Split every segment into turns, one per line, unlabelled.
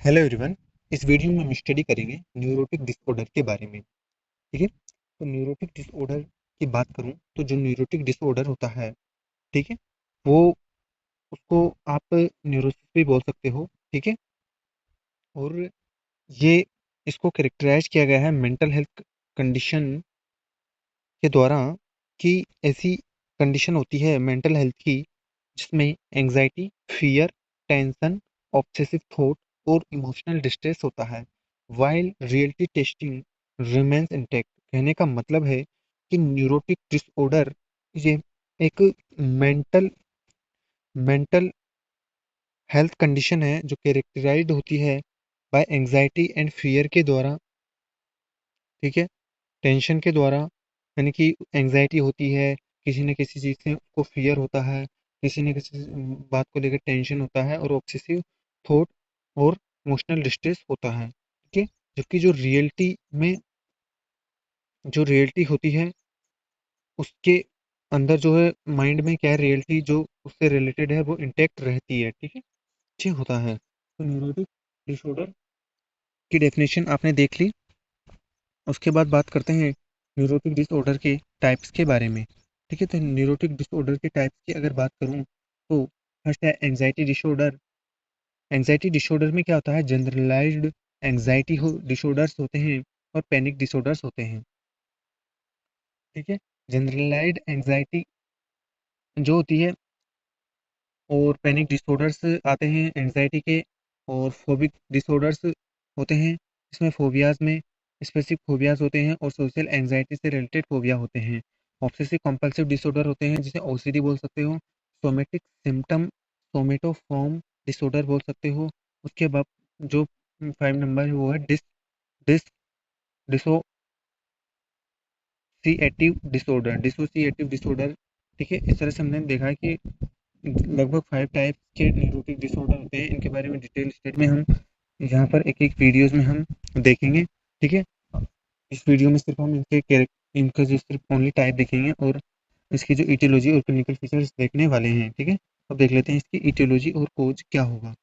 Hello everyone. इस video में हम स्टडी करेंगे न्यूरोटिक डिसऑर्डर के बारे में। ठीक है, तो न्यूरोटिक डिसऑर्डर की बात करूं तो जो न्यूरोटिक डिसऑर्डर होता है, ठीक है, वो उसको आप न्यूरोसिस भी बोल सकते हो। ठीक है, और ये इसको कैरेक्टराइज किया गया है मेंटल हेल्थ कंडीशन के द्वारा कि ऐसी कंडीशन होती है मेंटल हेल्थ की जिसमें anxiety, fear, tension, obsessive thought और इमोशनल डिस्ट्रेस होता है। While reality testing remains intact, कहने का मतलब है कि न्यूरोटिक डिसऑर्डर ये एक मेंटल मेंटल हेल्थ कंडीशन है जो कैरेक्टराइज्ड होती है बाय एंजाइटी एंड फियर के द्वारा। ठीक है, टेंशन के द्वारा, यानी कि एंजाइटी होती है, किसी न किसी चीज़ से उसको फियर होता है, किसी न किसी बात को लेकर टेंशन होता है, और ऑब्सेसिव थॉट और इमोशनल डिस्ट्रेस होता है। ठीक है, जबकि जो रियलिटी होती है उसके अंदर जो है माइंड में क्या है, रियलिटी जो उससे रिलेटेड है वो इंटैक्ट रहती है। ठीक है, अच्छे होता है। तो न्यूरोटिक डिसऑर्डर की डेफिनेशन आपने देख ली। उसके बाद बात करते हैं न्यूरोटिक डिसऑर्डर के टाइप्स के बारे में। ठीक है, तो न्यूरोटिक डिसऑर्डर के टाइप्स की अगर बात करूं तो फर्स्ट है एंजाइटी डिसऑर्डर। एंजाइटी डिसऑर्डर में क्या होता है, जनरलाइज्ड एंजाइटी हो डिसऑर्डर्स होते हैं और पैनिक डिसऑर्डर्स होते हैं। ठीक है, जनरलाइज्ड एंजाइटी जो होती है और पैनिक डिसऑर्डर्स आते हैं एंजाइटी के, और फोबिक डिसऑर्डर्स होते हैं। इसमें फोबियाज में स्पेसिफिक फोबियाज होते हैं और सोशल एंजाइटी से रिलेटेड फोबिया होते हैं। ऑब्सेसिव कंपल्सिव डिसऑर्डर होते हैं जिसे ओसीडी बोल सकते हो। सोमेटिक सिम्टम सोमेटोफॉर्म डिसऑर्डर बोल सकते हो। उसके बाद जो 5 नंबर है वो है dis dis dissociative disorder, dissociative disorder. ठीक है, इस तरह से हमने देखा है कि लगभग 5 टाइप के न्यूरोटिक डिसऑर्डर होते हैं। इनके बारे में डिटेल स्टेट में हम यहाँ पर एक एक वीडियोस में हम देखेंगे। ठीक है, इस वीडियो में सिर्फ हम इनका जो सिर्फ ओनली टाइप देखेंगे और इसकी जो इटियोलॉजी और क्लिनिकल फीचर्स देखने वाले हैं। ठीक है, अब देख लेते हैं इसकी इटियोलॉजी और कोज क्या होगा।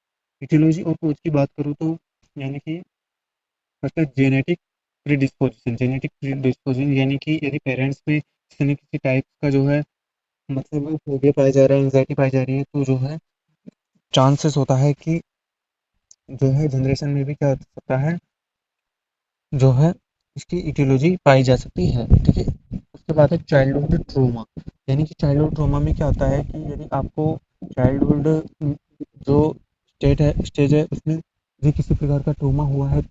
इटियोलॉजी और कोज की बात करूँ तो यानी कि मतलब जेनेटिक प्रीडिस्पोजिशन यानी कि यदि पेरेंट्स में किसी न किसी टाइप का जो है मतलब फोबिया पाया जा रहा है, एंजाइटी पाई जा रही है, तो जो है चांसेस होता है कि जो है जनरेशन में भी क्या हो सकता है, जो है इसकी इटियोलॉजी पाई जा सकती है। ठीक है, उसके बाद है चाइल्डहुड ट्रोमा। यानी कि चाइल्डहुड ट्रोमा में क्या होता है कि यदि आपको चाइल्डहुड जो स्टेज है उसमें यदि किसी प्रकार का ट्रोमा हुआ है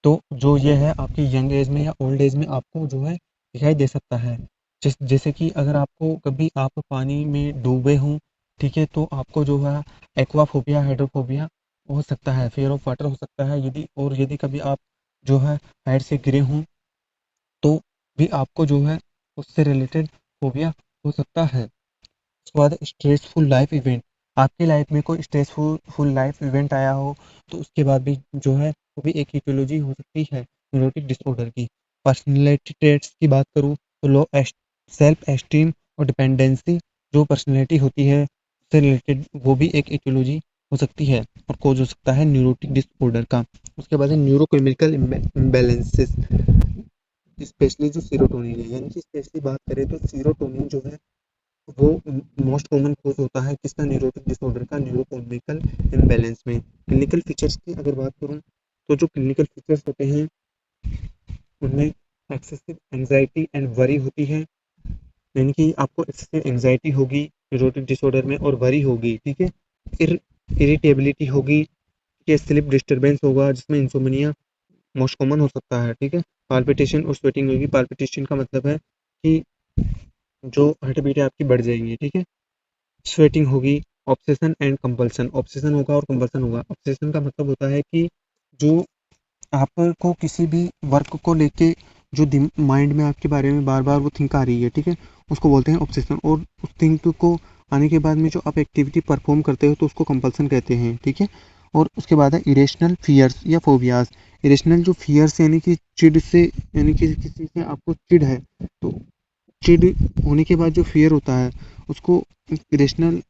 तो जो ये है आपकी यंग एज में या ओल्ड एज में आपको जो है दिखाई दे सकता है। जैसे कि अगर आपको कभी आप पानी में डूबे हों, ठीक है, तो आपको जो है एक्वाफोबिया, हाइड्रोफोबिया हो सकता है, फियर ऑफ वाटर हो सकता है। यदि कभी आप जो है हाइट से गिरे हों तो भी आपको जो है उससे रिलेटेड फोबिया हो सकता है। उसके बाद स्ट्रेसफुल लाइफ इवेंट, आपकी लाइफ में कोई स्ट्रेसफुल फुल लाइफ इवेंट आया हो तो उसके बाद भी जो है वो भी एक इटियोलॉजी हो सकती है न्यूरोटिक डिसऑर्डर की। पर्सनैलिटी ट्रेट्स की बात करूँ तो लो सेल्फ एस्टीम और डिपेंडेंसी जो पर्सनैलिटी होती है उससे रिलेटेड वो भी एक इटियोलॉजी हो सकती है और कोज हो सकता है न्यूरोटिक डिसऑर्डर का। उसके बाद है न्यूरोकेमिकल इम्बैलेंसेस, स्पेशली जो सीरोटोनिन है, यानी कि स्पेशली बात करें तो सीरोटोनिन जो है वो मोस्ट कॉमन कॉज होता है किसका, न्यूरोटिक डिसऑर्डर का, न्यूरोकेमिकल इम्बैलेंस में। क्लिनिकल फीचर्स की अगर बात करूं तो जो क्लिनिकल फीचर्स होते हैं उनमें एक्सेसिव एंजाइटी एंड वरी होती है, यानी कि आपको एक्सेसिव एंजाइटी होगी न्यूरोटिक डिसऑर्डर में और वरी होगी। ठीक है, इरिटेबिलिटी होगी, ये स्लीप डिस्टर्बेंस होगा जिसमें इंसोम्निया मोस्ट कॉमन हो सकता है। ठीक है, पाल्पिटेशन और स्वेटिंग होगी। पाल्पिटेशन का मतलब है कि जो हार्ट बीट है आपकी बढ़ जाएंगी। ठीक है, स्वेटिंग होगी। ऑब्सेशन एंड कंपल्सन, ऑब्सेशन होगा और कंपल्सन होगा। ऑब्सेशन का मतलब होता है कि जो आपको किसी भी वर्क को लेके जो माइंड में आपके बारे में बार बार वो थिंक आ रही है, ठीक है, उसको बोलते हैं ऑब्सेशन। और उस थिंक को आने के बाद में जो आप एक्टिविटी परफॉर्म करते हो तो उसको कंपल्सन कहते हैं। ठीक है, और उसके बाद है इरेशनल फियर्स या फोबियाज। इरेशनल जो फियर्स यानी कि चिढ़ से, यानी कि किसी से आपको चिढ़ है तो चिढ़ होने के बाद जो फियर होता है उसको इरेशनल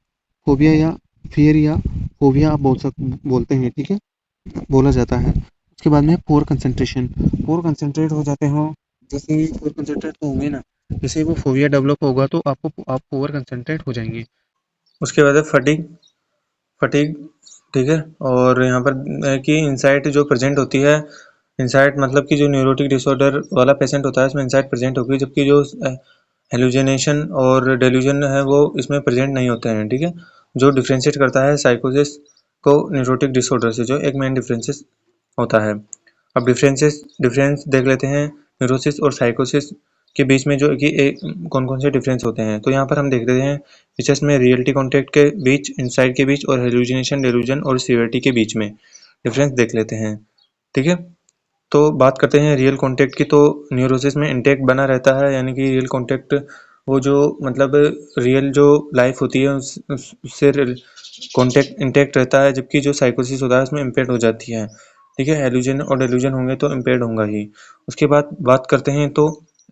फोबिया या फियर या फोबिया आप बोलते हैं। ठीक है, बोला जाता है। उसके बाद में पोर कंसंट्रेशन, पोर कंसंट्रेट हो जाते हो, जैसे ही पोर कंसंट्रेट तो होंगे ना, जैसे ही वो फोबिया डेवलप होगा तो आप ओवर कंसंट्रेट हो जाएंगे। उसके बाद है फटीग, फटीग, ठीक है। और यहाँ पर है कि इंसाइट जो प्रेजेंट होती है, इंसाइट मतलब कि जो न्यूरोटिक डिसऑर्डर वाला पेशेंट होता है उसमें इंसाइट प्रेजेंट होगी, जबकि जो हेलुसिनेशन और डेल्यूजन है वो इसमें प्रेजेंट नहीं होते हैं, ठीक है। जो डिफ्रेंशिएट करता है साइकोसिस को न्यूरोटिक डिसऑर्डर से, जो एक मेन डिफरेंसेस होता है। अब डिफरेंस देख लेते हैं न्यूरोसिस और साइकोसिस के बीच में, जो कि कौन कौन से डिफरेंस होते हैं। तो यहाँ पर हम देख रहे हैं फीचर्स में रियलिटी कॉन्टेक्ट के बीच, इंसाइट के बीच, और हेलुसिनेशन, डेल्यूजन और सीवियरिटी के बीच में डिफरेंस देख लेते हैं, ठीक है। तो बात करते हैं रियल कॉन्टेक्ट की। तो न्यूरोसिस में इंटेक्ट बना रहता है, यानी कि रियल कॉन्टेक्ट वो जो मतलब रियल जो लाइफ होती है उससे कॉन्टेक्ट इंटेक्ट रहता है, जबकि जो साइकोसिस होता है उसमें इम्पेयर हो जाती है, ठीक है। एल्यूजन और डेल्यूजन होंगे तो इम्पेयर्ड होगा ही। उसके बाद बात करते हैं तो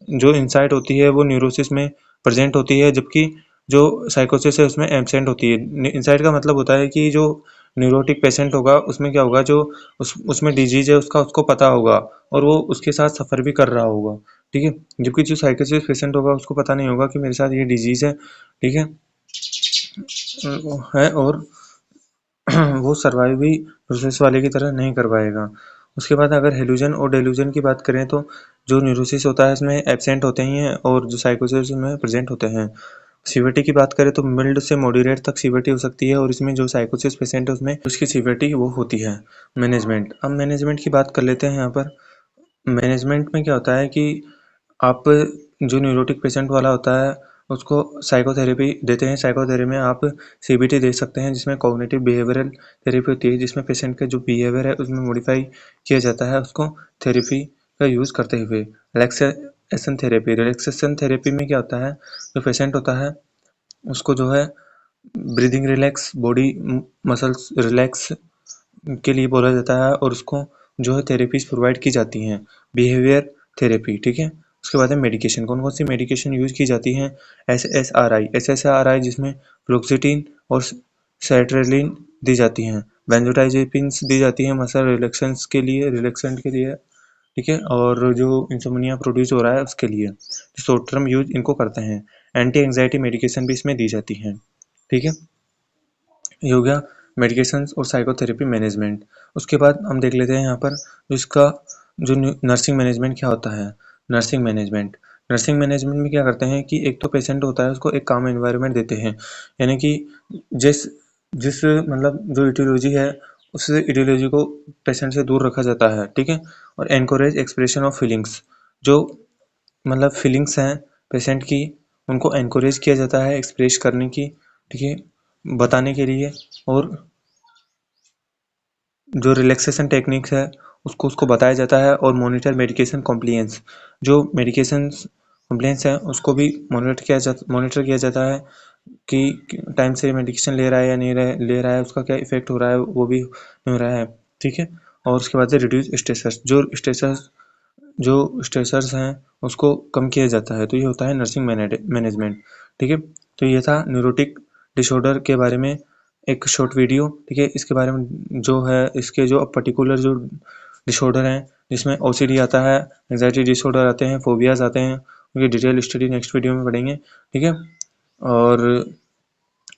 जो इंसाइट होती है वो न्यूरोसिस में प्रेजेंट होती है, जबकि जो साइकोसिस है उसमें एब्सेंट होती है। इंसाइट का मतलब होता है कि जो न्यूरोटिक पेशेंट होगा उसमें क्या होगा, जो उसमें डिजीज है उसका उसको पता होगा और वो उसके साथ सफ़र भी कर रहा होगा, ठीक है। जबकि जो साइकोसिस पेशेंट होगा उसको पता नहीं होगा कि मेरे साथ ये डिजीज है, ठीक है और वो सर्वाइव भी प्रोसेस वाले की तरह नहीं कर पाएगा। उसके बाद अगर हेलुजन और डेल्यूजन की बात करें तो जो न्यूरोसिस होता है इसमें एब्सेंट होते ही हैं और जो साइकोसिस में प्रेजेंट होते हैं। सीवियरिटी की बात करें तो मिल्ड से मॉडरेट तक सीवियरिटी हो सकती है, और इसमें जो साइकोसिस पेशेंट है उसमें उसकी सीवियरिटी वो होती है। मैनेजमेंट, अब मैनेजमेंट की बात कर लेते हैं यहाँ पर। मैनेजमेंट में क्या होता है कि आप जो न्यूरोटिक पेशेंट वाला होता है उसको साइकोथेरेपी देते हैं। साइकोथेरेपी में आप सीबीटी दे सकते हैं, जिसमें कॉग्निटिव बिहेवियरल थेरेपी होती है, जिसमें पेशेंट का जो बिहेवियर है उसमें मॉडिफाई किया जाता है उसको थेरेपी का यूज़ करते हुए। रिलैक्सेशन थेरेपी, रिलैक्सेशन थेरेपी में क्या होता है, जो पेशेंट होता है उसको जो है breathing relax, body muscles relax के लिए बोला जाता है, और उसको जो है थेरेपीज प्रोवाइड की जाती हैं। बिहेवियर थेरेपी, ठीक है। उसके बाद है मेडिकेशन, कौन कौन सी मेडिकेशन यूज की जाती हैं। एस एस आर आई जिसमें फ्लोक्सिटिन और सेट्रेलिन दी जाती हैं। बेंजोडाइजेपिन्स दी जाती हैं मसल रिलैक्सेंस के लिए, रिलैक्सेंट के लिए, ठीक है। और जो इंसोम्निया प्रोड्यूस हो रहा है उसके लिए शॉर्ट टर्म यूज इनको करते हैं। एंटी एंग्जाइटी मेडिकेशन भी इसमें दी जाती हैं, ठीक है। ये हो गया मेडिकेशंस और साइकोथेरेपी मैनेजमेंट। उसके बाद हम देख लेते हैं यहाँ पर जो इसका जो नर्सिंग मैनेजमेंट क्या होता है। नर्सिंग मैनेजमेंट में क्या करते हैं कि एक तो पेशेंट होता है उसको एक काम एनवायरनमेंट देते हैं, यानी कि जिस जिस मतलब जो इटियोलॉजी है उस इटियोलॉजी को पेशेंट से दूर रखा जाता है, ठीक है। और एनकरेज एक्सप्रेशन ऑफ फीलिंग्स, जो मतलब फीलिंग्स हैं पेशेंट की उनको एनकरेज किया जाता है एक्सप्रेस करने की, ठीक है, बताने के लिए। और जो रिलैक्सेशन टेक्निक्स है उसको उसको बताया जाता है। और मॉनिटर मेडिकेशन कॉम्प्लियंस, जो मेडिकेशन कॉम्प्लियंस है उसको भी मॉनिटर किया जाता है कि टाइम से मेडिकेशन ले रहा है या नहीं ले रहा है, उसका क्या इफेक्ट हो रहा है वो भी नहीं हो रहा है, ठीक है। और उसके बाद से रिड्यूस स्ट्रेसर्स, जो स्ट्रेसर्स हैं उसको कम किया जाता है। तो ये होता है नर्सिंग मैनेजमेंट, ठीक है। तो ये था न्यूरोटिक डिसऑर्डर के बारे में एक शॉर्ट वीडियो, ठीक है। इसके बारे में जो है इसके जो पर्टिकुलर जो डिसऑर्डर हैं जिसमें ओसीडी आता है, एंजाइटी डिसऑर्डर आते हैं, फोबियाज आते हैं, उनकी डिटेल स्टडी नेक्स्ट वीडियो में पढ़ेंगे, ठीक है। और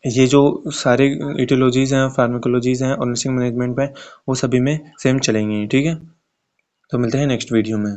ये जो सारे इटियोलॉजीज हैं, फार्माकोलॉजीज हैं और नर्सिंग मैनेजमेंट में वो सभी में सेम चलेंगी, ठीक है। तो मिलते हैं नेक्स्ट वीडियो में।